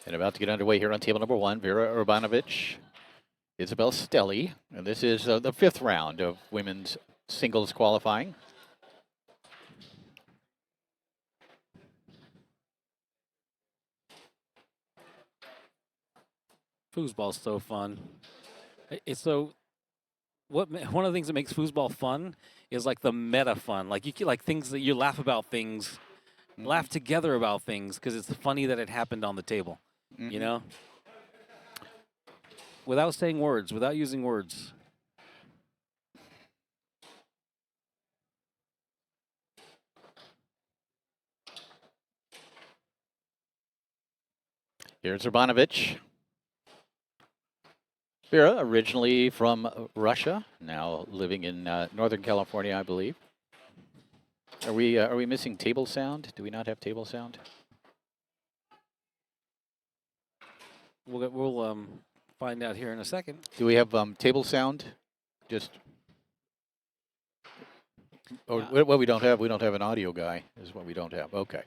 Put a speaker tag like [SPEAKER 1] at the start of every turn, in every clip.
[SPEAKER 1] And about to get underway here on table number one, Vera Urbanovich, Isabelle Stelly. And this is the fifth round of women's singles qualifying.
[SPEAKER 2] Foosball's so fun. It's so one of the things that makes foosball fun is like the meta fun. Like you like things that you laugh about things, laugh together about things because it's funny that it happened on the table. You know, without saying words, without using words.
[SPEAKER 1] Here's Urbanovich. Vera, originally from Russia, now living in Northern California, I believe. Are we missing table sound? Do we not have table sound?
[SPEAKER 2] We'll find out here in a second.
[SPEAKER 1] Do we have table sound? Just. Or what we don't have an audio guy is what we don't have. Okay.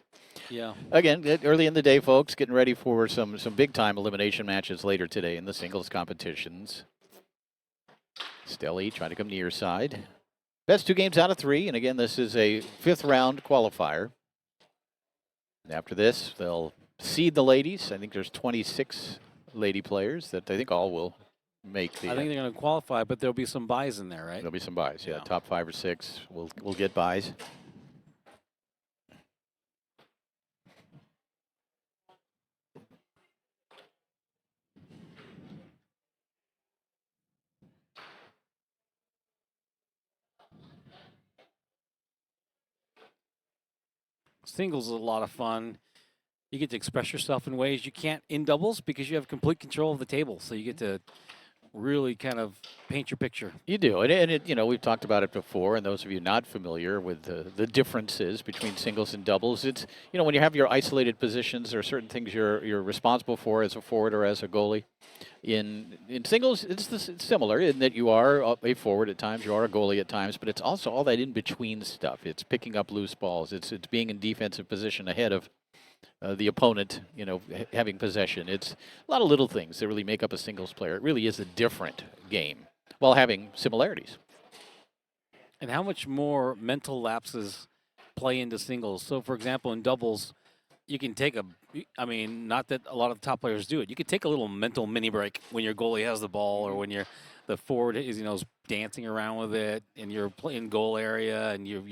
[SPEAKER 2] Yeah.
[SPEAKER 1] Again, early in the day, folks, getting ready for some big-time elimination matches later today in the singles competitions. Stelly trying to come near side. Best 2 games out of 3, and again, this is a 5th round qualifier. And after this, they'll seed the ladies. I think there's 26 lady players that I think all will make the.
[SPEAKER 2] I think they're going to qualify, but there'll be some buys in there, right?
[SPEAKER 1] There'll be some buys. Yeah, top 5 or 6 will get buys.
[SPEAKER 2] Singles is a lot of fun. You get to express yourself in ways you can't in doubles because you have complete control of the table. So you get to really kind of paint your picture.
[SPEAKER 1] You do, and we've talked about it before. And those of you not familiar with the differences between singles and doubles, it's when you have your isolated positions, there are certain things you're responsible for as a forward or as a goalie. In singles, it's similar in that you are a forward at times, you are a goalie at times, but it's also all that in between stuff. It's picking up loose balls. It's being in defensive position ahead of the opponent, having possession. It's a lot of little things that really make up a singles player. It really is a different game while having similarities.
[SPEAKER 2] And how much more mental lapses play into singles? So, for example, in doubles, you can take not that a lot of the top players do it. You could take a little mental mini break when your goalie has the ball or when the forward is dancing around with it and you're playing goal area and you're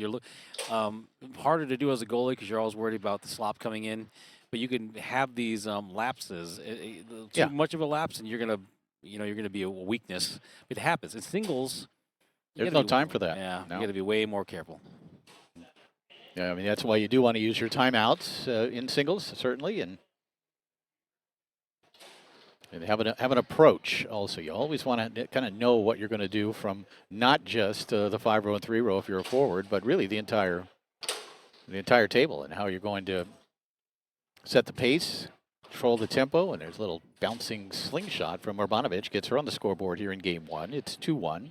[SPEAKER 2] harder to do as a goalie because you're always worried about the slop coming in. But you can have these lapses. Too much of a lapse and you're gonna be a weakness. It happens. In singles,
[SPEAKER 1] there's no time for that.
[SPEAKER 2] Yeah,
[SPEAKER 1] no.
[SPEAKER 2] You got to be way more careful.
[SPEAKER 1] Yeah, I mean, that's why you do want to use your timeouts in singles, certainly, and have an approach also. You always want to kind of know what you're going to do from not just the 5-row and 3-row if you're a forward, but really the entire table and how you're going to set the pace, control the tempo, and there's a little bouncing slingshot from Urbanovich. Gets her on the scoreboard here in game 1. It's 2-1.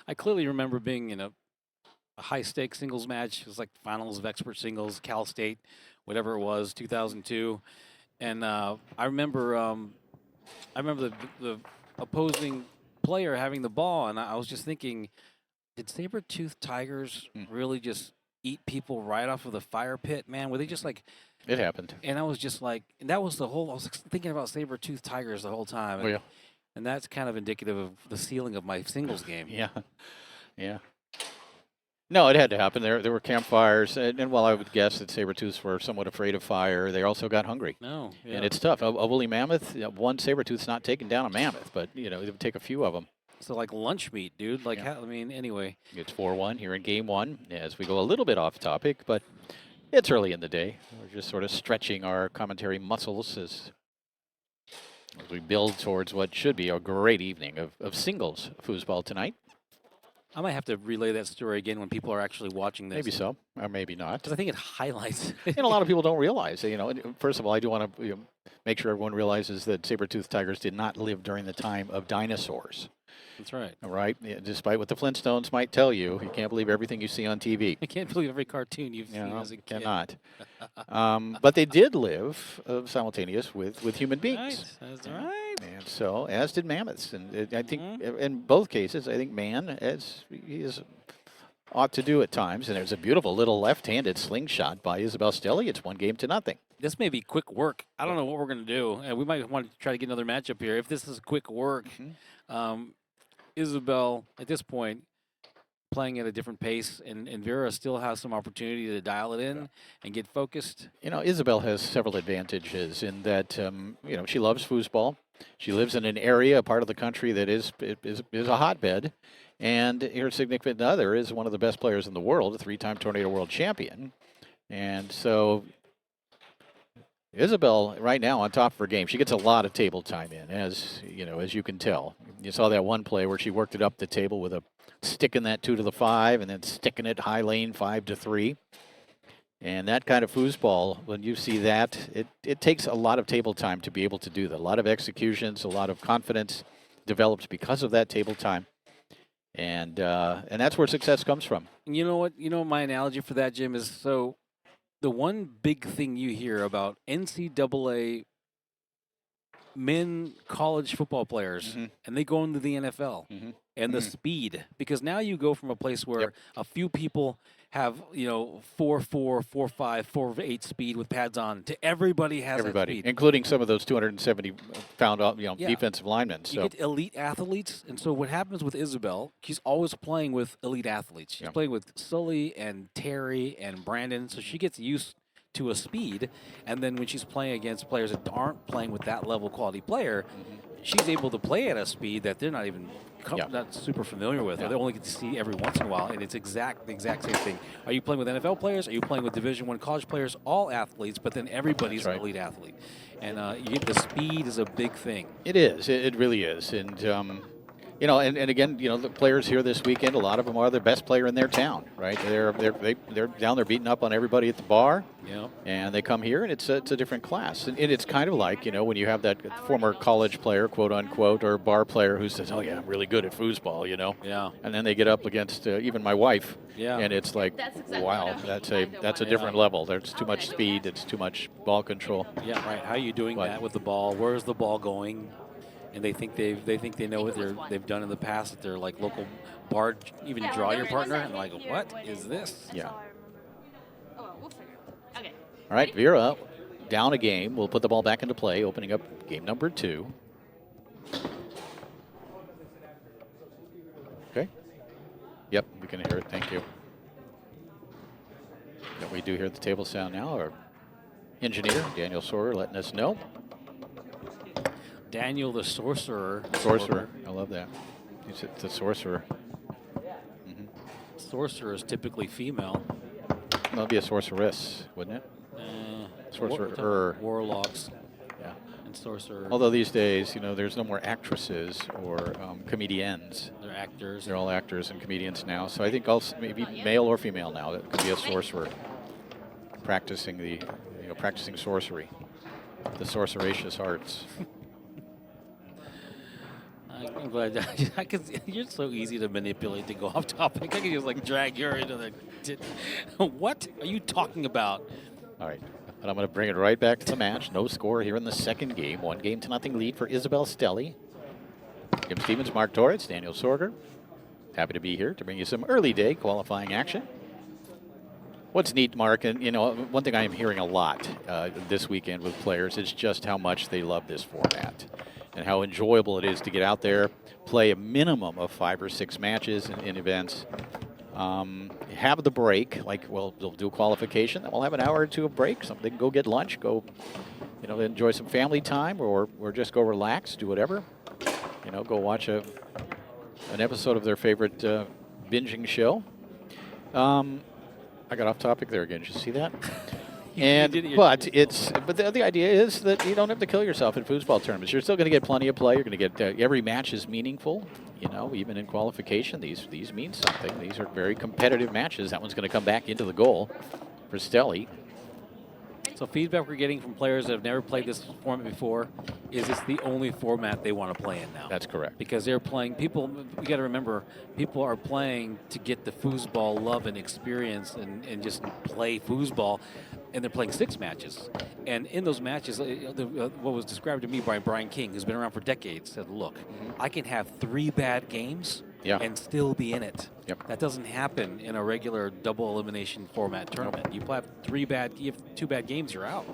[SPEAKER 2] I clearly remember being in a high-stakes singles match. It was like the finals of expert singles, Cal State, whatever it was, 2002. And I remember the opposing player having the ball, and I was just thinking, did saber-toothed tigers really just eat people right off of the fire pit, man? Were they just like...
[SPEAKER 1] It happened.
[SPEAKER 2] And I was just like, and that was I was thinking about saber-toothed tigers the whole time. And, and that's kind of indicative of the ceiling of my singles game.
[SPEAKER 1] Yeah. No, it had to happen. There were campfires, and while I would guess that saber-tooths were somewhat afraid of fire, they also got hungry.
[SPEAKER 2] No, yeah.
[SPEAKER 1] And it's tough. A woolly mammoth, one saber-tooth's not taking down a mammoth, but it would take a few of them.
[SPEAKER 2] So like lunch meat, dude. Like, anyway.
[SPEAKER 1] It's 4-1 here in game 1 as we go a little bit off topic, but it's early in the day. We're just sort of stretching our commentary muscles as we build towards what should be a great evening of singles foosball tonight.
[SPEAKER 2] I might have to relay that story again when people are actually watching this.
[SPEAKER 1] Maybe so, or maybe not.
[SPEAKER 2] Because I think it highlights.
[SPEAKER 1] And a lot of people don't realize. First of all, I do want to make sure everyone realizes that saber-toothed tigers did not live during the time of dinosaurs.
[SPEAKER 2] That's right.
[SPEAKER 1] All right. Yeah, despite what the Flintstones might tell you, you can't believe everything you see on TV.
[SPEAKER 2] I can't believe every cartoon you've
[SPEAKER 1] You
[SPEAKER 2] seen
[SPEAKER 1] know,
[SPEAKER 2] as a kid.
[SPEAKER 1] cannot. But they did live simultaneous with human beings.
[SPEAKER 2] Right. That's right.
[SPEAKER 1] And so, as did mammoths. And I think
[SPEAKER 2] Mhm.
[SPEAKER 1] in both cases, I think man, as he is ought to do at times. And there's a beautiful little left-handed slingshot by Isabelle Stelly. It's 1-0.
[SPEAKER 2] This may be quick work. I don't know what we're going to do. And we might want to try to get another matchup here. If this is quick work, Isabelle, at this point, playing at a different pace, and Vera still has some opportunity to dial it in and get focused.
[SPEAKER 1] You know, Isabelle has several advantages in that, you know, she loves foosball. She lives in an area, a part of the country that is a hotbed. And her significant other is one of the best players in the world, a 3-time Tornado World Champion. And so Isabelle, right now, on top of her game, she gets a lot of table time in, as you can tell. You saw that one play where she worked it up the table with a sticking that 2 to the 5 and then sticking it high lane 5 to 3. And that kind of foosball, when you see that, it takes a lot of table time to be able to do that. A lot of executions, a lot of confidence develops because of that table time. And that's where success comes from.
[SPEAKER 2] And you know what? You know, my analogy for that, Jim, is so the one big thing you hear about NCAA men college football players, and they go into the NFL, and the speed, because now you go from a place where a few people have 4.4, 4.5, 4.8 speed with pads on to everybody has that speed,
[SPEAKER 1] including some of those 270-pound defensive linemen. So
[SPEAKER 2] you get elite athletes, and so what happens with Isabelle? She's always playing with elite athletes. She's playing with Sully and Terry and Brandon, so she gets used to a speed, and then when she's playing against players that aren't playing with that level quality player, she's able to play at a speed that they're not even not super familiar with, or they only get to see every once in a while, and it's the exact same thing. Are you playing with NFL players? Are you playing with Division I college players? All athletes, but then everybody's an elite athlete, and the speed is a big thing.
[SPEAKER 1] It is. It really is, and and again, the players here this weekend, a lot of them are the best player in their town, right? They're down there beating up on everybody at the bar, and they come here, and it's a different class. And it's kind of like, when you have that former college player, quote unquote, or bar player who says, "Oh yeah, I'm really good at foosball," and then they get up against even my wife, and it's like, wow, that's a different level. There's too much speed, it's too much ball control.
[SPEAKER 2] Yeah, right. How are you doing that with the ball? Where's the ball going? And they think they know what they've done in the past, that they're like local bar, even draw your partner, and like, what is this?
[SPEAKER 1] Yeah.
[SPEAKER 3] We'll figure it out. Okay.
[SPEAKER 1] All right, Vera down a game. We'll put the ball back into play, opening up game number 2. Okay. Yep, we can hear it. Thank you. Don't we do hear the table sound now? Our engineer, Daniel Sorer, letting us know.
[SPEAKER 2] Daniel the Sorcerer.
[SPEAKER 1] Sorcerer. I love that. He's the sorcerer.
[SPEAKER 2] Sorcerer is typically female.
[SPEAKER 1] That'll be a sorceress, wouldn't it? Sorcerer.
[SPEAKER 2] Warlocks.
[SPEAKER 1] Yeah.
[SPEAKER 2] And sorcerer.
[SPEAKER 1] Although these days, there's no more actresses or comedians.
[SPEAKER 2] They're actors.
[SPEAKER 1] They're all actors and comedians now. So I think also maybe male or female now that could be a sorcerer practicing practicing sorcery, the sorceraceous arts.
[SPEAKER 2] I'm glad you're so easy to manipulate to go off topic. I can just drag you into the. What are you talking about?
[SPEAKER 1] All right, but I'm going to bring it right back to the match. No score here in the second game. 1-0 lead for Isabelle Stelly. Jim Stevens, Mark Torres, Daniel Sorger. Happy to be here to bring you some early day qualifying action. What's neat, Mark, and one thing I am hearing a lot this weekend with players is just how much they love this format, and how enjoyable it is to get out there, play a minimum of 5 or 6 matches in events. Have the break, they'll do a qualification, then we'll have an hour or two of break. They can go get lunch, go, enjoy some family time, or just go relax, do whatever. Go watch an episode of their favorite binging show. I got off topic there again. Did you see that? But the idea is that you don't have to kill yourself in foosball tournaments. You're still going to get plenty of play. You're going to get every match is meaningful. Even in qualification, these mean something. These are very competitive matches. That one's going to come back into the goal for Stelly.
[SPEAKER 2] So feedback we're getting from players that have never played this format before is it's the only format they want to play in now.
[SPEAKER 1] That's correct.
[SPEAKER 2] Because they're playing, we got to remember, people are playing to get the foosball love and experience and just play foosball, and they're playing 6 matches. And in those matches, what was described to me by Brian King, who's been around for decades, said, look, I can have 3 bad games and still be in it.
[SPEAKER 1] Yep.
[SPEAKER 2] That doesn't happen in a regular double elimination format tournament. You have 2 bad games, you're out.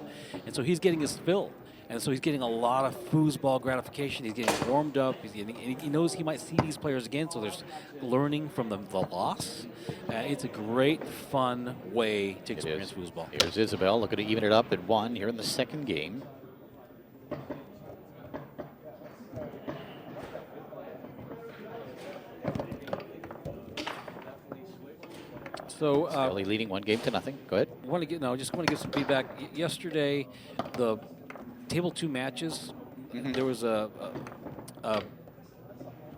[SPEAKER 2] And so he's getting his fill. And so he's getting a lot of foosball gratification. He's getting warmed up. He knows he might see these players again, so there's learning from the loss. It's a great, fun way to experience foosball.
[SPEAKER 1] Here's Isabelle looking to even it up at 1 here in the second game.
[SPEAKER 2] So
[SPEAKER 1] Stelly leading 1-0. Go ahead.
[SPEAKER 2] Just want to get some feedback. Yesterday, the table 2 matches, there was a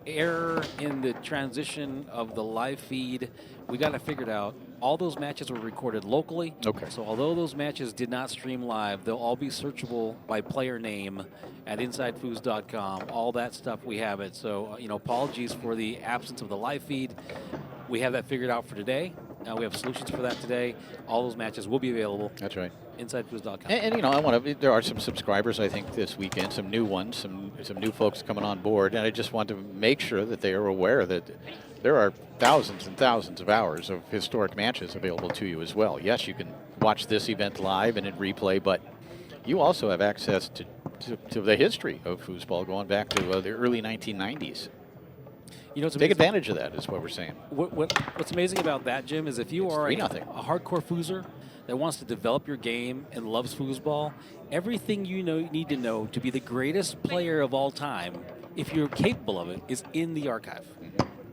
[SPEAKER 2] error in the transition of the live feed. We got it figured out. All those matches were recorded locally.
[SPEAKER 1] Okay.
[SPEAKER 2] So although those matches did not stream live, they'll all be searchable by player name at InsideFoos.com. All that stuff, we have it. So, apologies for the absence of the live feed. We have that figured out for today. We have solutions for that today. All those matches will be available.
[SPEAKER 1] That's right.
[SPEAKER 2] InsideFoos.com.
[SPEAKER 1] And there are some subscribers, I think, this weekend, some new ones, some new folks coming on board, and I just want to make sure that they are aware that there are thousands and thousands of hours of historic matches available to you as well. Yes, you can watch this event live and in replay, but you also have access to the history of foosball going back to the early 1990s. Take advantage of that is what we're saying.
[SPEAKER 2] What's amazing about that, Jim, is if you are a hardcore fooser that wants to develop your game and loves foosball, everything you need to know to be the greatest player of all time, if you're capable of it, is in the archive.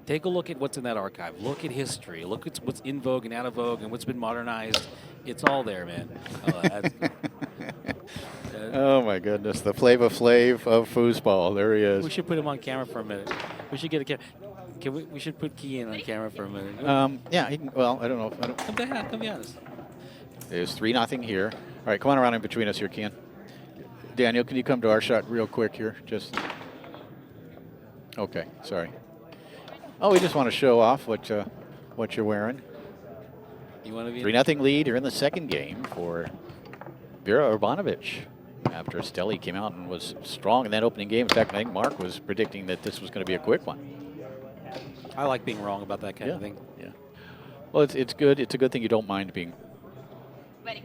[SPEAKER 2] Take a look at what's in that archive. Look at history. Look at what's in vogue and out of vogue and what's been modernized. It's all there, man.
[SPEAKER 1] Oh, my goodness. The Flava Flav of foosball. There he is.
[SPEAKER 2] We should put him on camera for a minute. We should get a camera. We should put Key in on camera for a minute.
[SPEAKER 1] Yeah, I don't know.
[SPEAKER 2] Come be honest.
[SPEAKER 1] There's 3-0 here. All right, come on around in between us here, Ken. Daniel, can you come to our shot real quick here? Okay, sorry. Oh, we just want to show off what you're wearing.
[SPEAKER 2] You want to be
[SPEAKER 1] 3-0 lead here in the second game for Vera Urbanovich after Stelly came out and was strong in that opening game. In fact, I think Mark was predicting that this was going to be a quick one.
[SPEAKER 2] I like being wrong about that kind of thing.
[SPEAKER 1] Yeah. Well, it's good. It's a good thing you don't mind being.
[SPEAKER 3] Ready.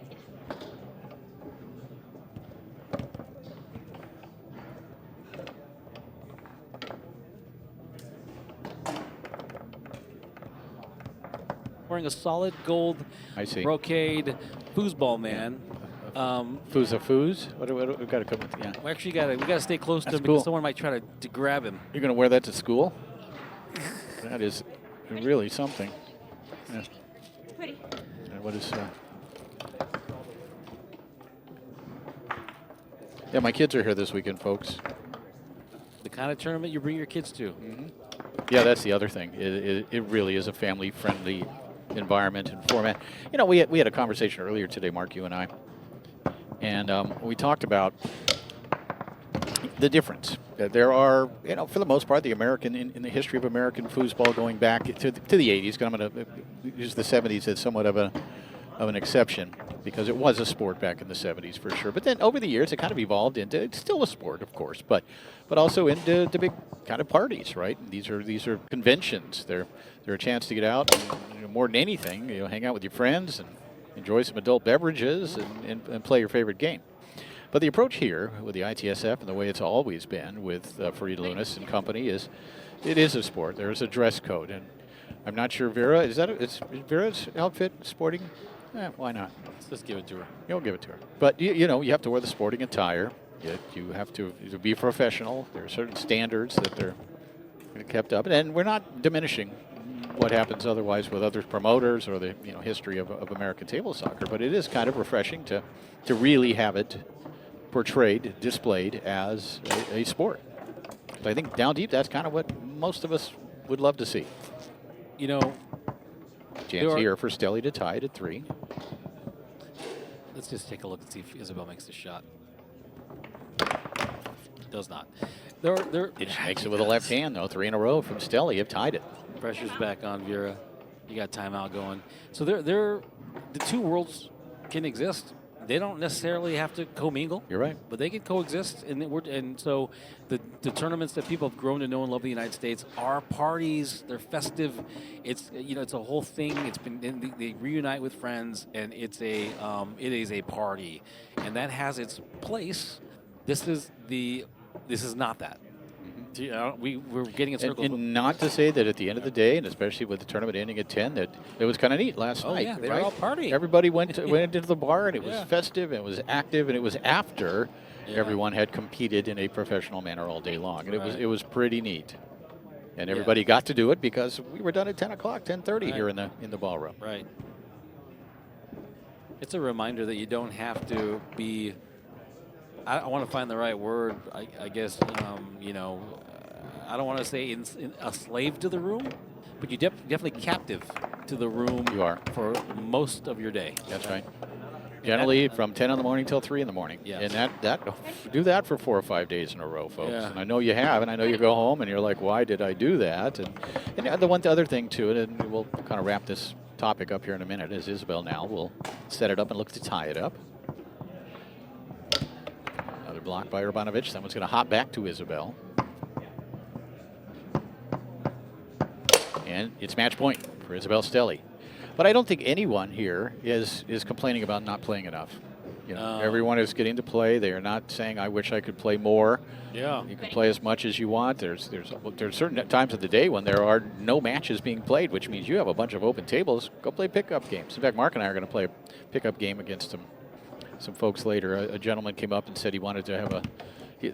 [SPEAKER 2] Wearing a solid gold brocade foosball man.
[SPEAKER 1] Foos? What we've got to come with? Yeah.
[SPEAKER 2] We actually we got to stay close to him
[SPEAKER 1] cool.
[SPEAKER 2] because someone might try to grab him.
[SPEAKER 1] You're going to wear that to school? That is really something. Yeah.
[SPEAKER 3] Pretty.
[SPEAKER 1] And what is? Yeah, my kids are here this weekend, folks.
[SPEAKER 2] The kind of tournament you bring your kids to.
[SPEAKER 1] Yeah, that's the other thing. It really is a family-friendly environment and format. We had a conversation earlier today, Mark, you and I, and we talked about the difference. There are, for the most part, the American in the history of American foosball going back to the 80s. I'm going to use the 70s as somewhat of an exception because it was a sport back in the 70s for sure. But then over the years, it kind of evolved into it's still a sport, of course, but also into big kind of parties, right? These are conventions. They're a chance to get out and, more than anything, hang out with your friends and enjoy some adult beverages and play your favorite game. But the approach here with the ITSF and the way it's always been with Farid Lunas and company is it is a sport. There is a dress code, and I'm not sure Vera is Vera's outfit sporting. Why not?
[SPEAKER 2] Let's just give it to her.
[SPEAKER 1] You'll give it to her. But you have to wear the sporting attire. You have to be professional. There are certain standards that they're kept up, and we're not diminishing what happens otherwise with other promoters or the history of American table soccer. But it is kind of refreshing to really have it portrayed, displayed as a sport. So I think down deep, that's kind of what most of us would love to see.
[SPEAKER 2] Chance
[SPEAKER 1] here for Stelly to tie it at 3.
[SPEAKER 2] Let's just take a look and see if Isabelle makes the shot. Does not.
[SPEAKER 1] It makes it with a left hand, though. 3 in a row from Stelly. Have tied it.
[SPEAKER 2] Pressure's back on Vera. You got timeout going. So the two worlds can exist. They don't necessarily have to commingle.
[SPEAKER 1] You're right.
[SPEAKER 2] But they can coexist. And so the tournaments that people have grown to know and love in the United States are parties. They're festive. It's it's a whole thing. It's been they reunite with friends, and it is a party, and that has its place. This is not that. We're getting in circles.
[SPEAKER 1] And not to say that at the end of the day, and especially with the tournament ending at 10, that it was kind of neat last night.
[SPEAKER 2] Yeah, they
[SPEAKER 1] right?
[SPEAKER 2] were all partying.
[SPEAKER 1] Everybody went into the bar, and it was festive, and it was active, and it was after everyone had competed in a professional manner all day long, and it was pretty neat. And everybody got to do it because we were done at 10 o'clock, 10:30 here in the ballroom.
[SPEAKER 2] Right. It's a reminder that you don't have to be. I want to find the right word. I guess I don't want to say a slave to the room, but you definitely captive to the room.
[SPEAKER 1] You are
[SPEAKER 2] for most of your day.
[SPEAKER 1] That's right. Generally, from 10 in the morning till 3 in the morning.
[SPEAKER 2] Yeah.
[SPEAKER 1] And that do that for 4 or 5 days in a row, folks.
[SPEAKER 2] Yeah.
[SPEAKER 1] And I know you have, and I know you go home and you're like, why did I do that? And the other thing to it, and we'll kind of wrap this topic up here in a minute, is Isabelle now will set it up and look to tie it up. Another block by Urbanovich. Someone's going to hop back to Isabelle. And it's match point for Isabelle Stelly. But I don't think anyone here is complaining about not playing enough. Everyone is getting to play. They are not saying, I wish I could play more.
[SPEAKER 2] Yeah.
[SPEAKER 1] You can play as much as you want. There's certain times of the day when there are no matches being played, which means you have a bunch of open tables. Go play pickup games. In fact, Mark and I are going to play a pickup game against some folks later. A gentleman came up and said he wanted to have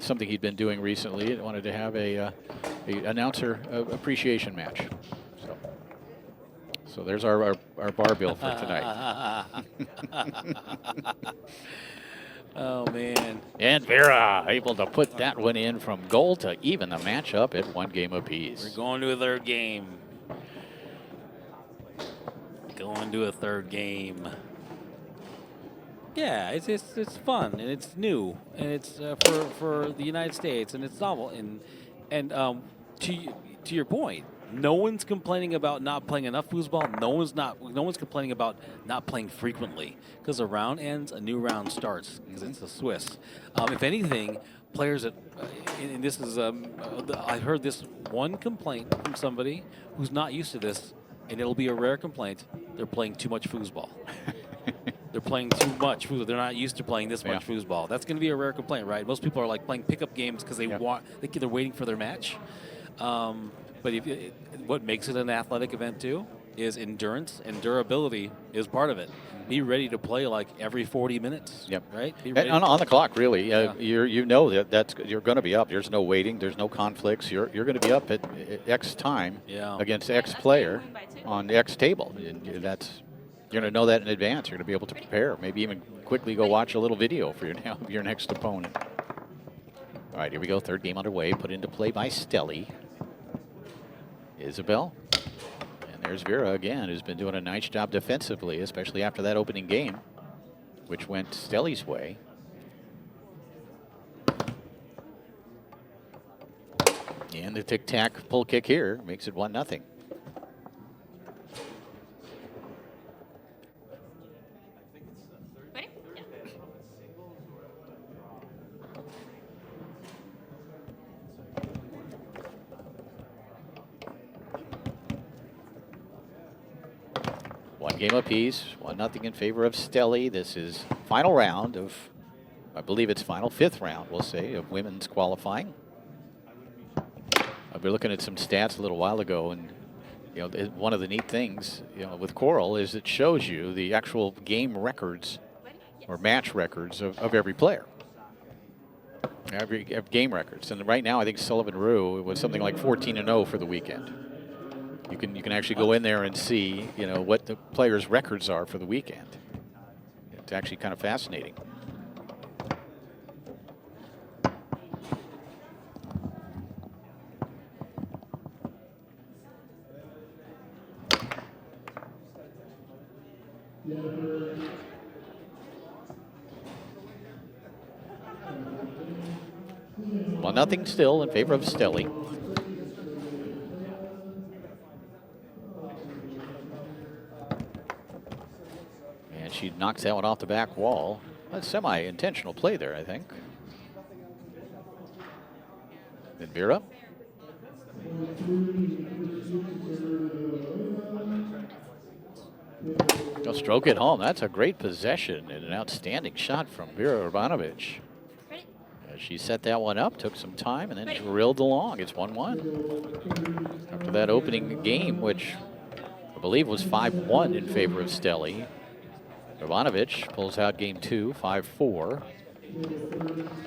[SPEAKER 1] something he'd been doing recently. He wanted to have a announcer appreciation match. So there's our bar bill for tonight.
[SPEAKER 2] Oh, man.
[SPEAKER 1] And Vera able to put that one in from goal to even the match up at 1 game apiece.
[SPEAKER 2] We're going to a third game. Going to a third game. Yeah, it's fun and it's new and it's for the United States and it's novel and to your point. No one's complaining about not playing enough foosball. No one's complaining about not playing frequently because a round ends, a new round starts because it's a Swiss. If anything, players and this is I heard this one complaint from somebody who's not used to this, and it'll be a rare complaint. They're playing too much foosball. They're playing too much foosball. They're not used to playing this much foosball. That's going to be a rare complaint, right? Most people are like playing pickup games because they're waiting for their match. But what makes it an athletic event too is endurance, and durability is part of it. Be ready to play like every 40 minutes.
[SPEAKER 1] Yep.
[SPEAKER 2] Right.
[SPEAKER 1] On the clock, really. You're going to be up. There's no waiting. There's no conflicts. You're going to be up at X time against X player on X table. And you're going to know that in advance. You're going to be able to prepare. Maybe even quickly go watch a little video for your next opponent. All right, here we go. Third game underway. Put into play by Stelly. Isabelle. And there's Vera again, who's been doing a nice job defensively, especially after that opening game, which went Stelly's way. And the tic-tac pull kick here makes it 1-0.
[SPEAKER 3] Ready? Yeah.
[SPEAKER 1] One game apiece, 1-0 in favor of Stelly. This is final round of, I believe it's final 5th round, we'll say, of women's qualifying. We were looking at some stats a little while ago, and one of the neat things with Coral is it shows you the actual game records or match records of every player. Every game records, and right now I think Sullivan Rue was something like 14-0 for the weekend. You can actually go in there and see what the players' records are for the weekend. It's actually kind of fascinating. 1-0 still in favor of Stelly. And she knocks that one off the back wall. That's semi-intentional play there, I think. Then Vera. They'll stroke it home. That's a great possession and an outstanding shot from Vera Urbanovich.
[SPEAKER 3] Ready?
[SPEAKER 1] As she set that one up, took some time, and then drilled along. It's 1-1. After that opening game, which I believe was 5-1 in favor of Stelly, Urbanovich pulls out game 2, 5-4,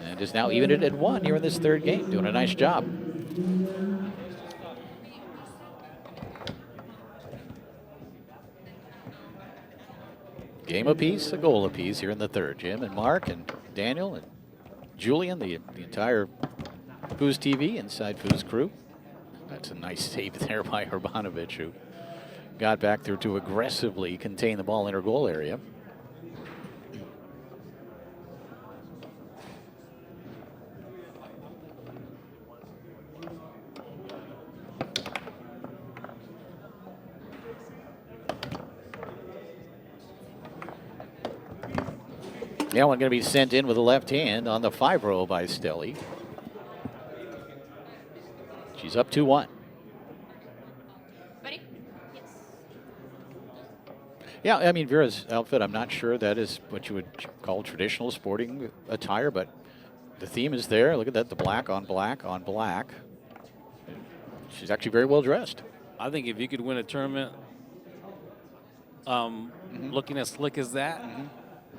[SPEAKER 1] and is now evened it at 1 here in this third game, doing a nice job. Game apiece, a goal apiece here in the third. Jim and Mark and Daniel and Julian, the entire Foos TV inside Foos crew. That's a nice save there by Urbanovich, who got back there to aggressively contain the ball in her goal area. Now one going to be sent in with the left hand on the 5-row by Stelly. She's up 2-1.
[SPEAKER 3] Ready? Yes.
[SPEAKER 1] Yeah, I mean, Vera's outfit, I'm not sure that is what you would call traditional sporting attire, but the theme is there. Look at that, the black on black on black. She's actually very well dressed.
[SPEAKER 2] I think if you could win a tournament looking as slick as that,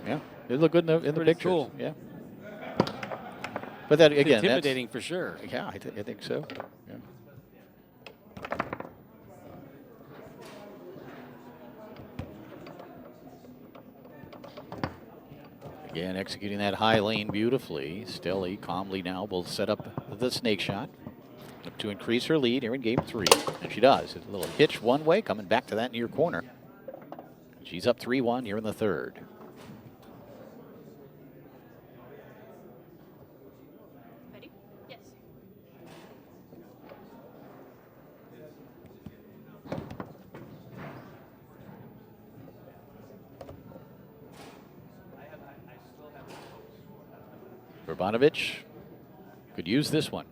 [SPEAKER 1] Yeah, it looked good in the
[SPEAKER 2] Pretty
[SPEAKER 1] pictures.
[SPEAKER 2] cool.
[SPEAKER 1] Yeah. But that
[SPEAKER 2] it's
[SPEAKER 1] again,
[SPEAKER 2] intimidating for sure.
[SPEAKER 1] yeah, I think so. Yeah. Again, executing that high lane beautifully. Stelly calmly now will set up the snake shot to increase her lead here in game 3. And she does. A little hitch one way, coming back to that near corner. She's up 3-1 here in the third.
[SPEAKER 3] Ready? Yes.
[SPEAKER 1] Urbanovich could use this one.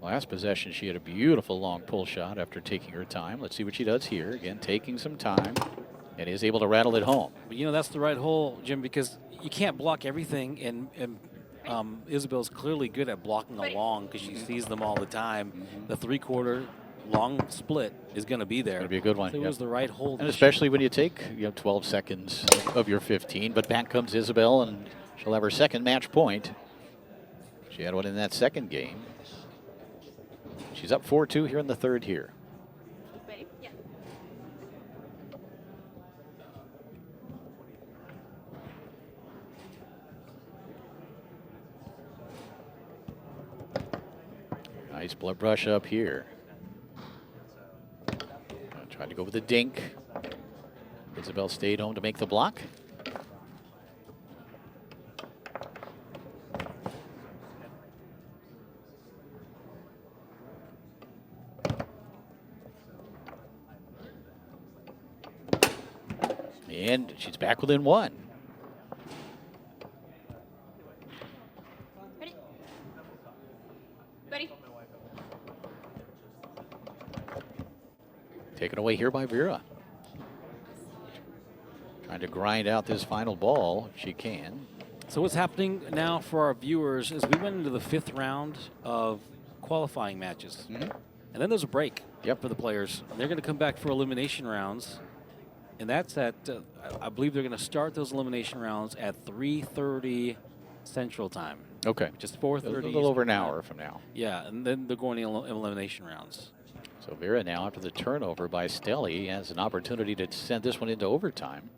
[SPEAKER 1] Last possession, she had a beautiful long pull shot after taking her time. Let's see what she does here. Again, taking some time, and is able to rattle it home.
[SPEAKER 2] But you know, that's the right hole, Jim, because you can't block everything, and Isabelle's clearly good at blocking along because she sees them all the time. The 3/4 long split is going to be there.
[SPEAKER 1] Going to be a good one.
[SPEAKER 2] So it was the right hole.
[SPEAKER 1] And especially when you take 12 seconds of your 15, but back comes Isabelle, and she'll have her second match point. She had one in that second game. She's up 4-2 here in the third here.
[SPEAKER 3] Ready? Yeah.
[SPEAKER 1] Nice blood brush up here. Tried to go with the dink. Isabelle stayed home to make the block. And she's back within 1.
[SPEAKER 3] Ready? Ready?
[SPEAKER 1] Taken away here by Vera. Trying to grind out this final ball if she can.
[SPEAKER 2] So what's happening now for our viewers is we went into the 5th round of qualifying matches. And then there's a break for the players. They're going to come back for elimination rounds. And that's at, I believe they're going to start those elimination rounds at 3:30 Central Time.
[SPEAKER 1] Okay.
[SPEAKER 2] Just 4:30.
[SPEAKER 1] A little over an hour from now.
[SPEAKER 2] Yeah, and then they're going to elimination rounds.
[SPEAKER 1] So Vera now, after the turnover by Stelly, has an opportunity to send this one into overtime.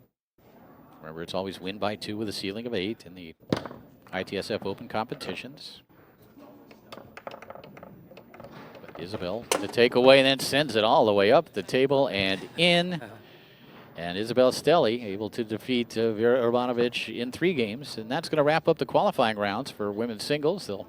[SPEAKER 1] Remember, it's always win by 2 with a ceiling of 8 in the ITSF Open competitions. But Isabelle, the takeaway, and then sends it all the way up the table and in. And Isabelle Stelly able to defeat Vera Urbanovich in 3 games. And that's going to wrap up the qualifying rounds for women's singles. They'll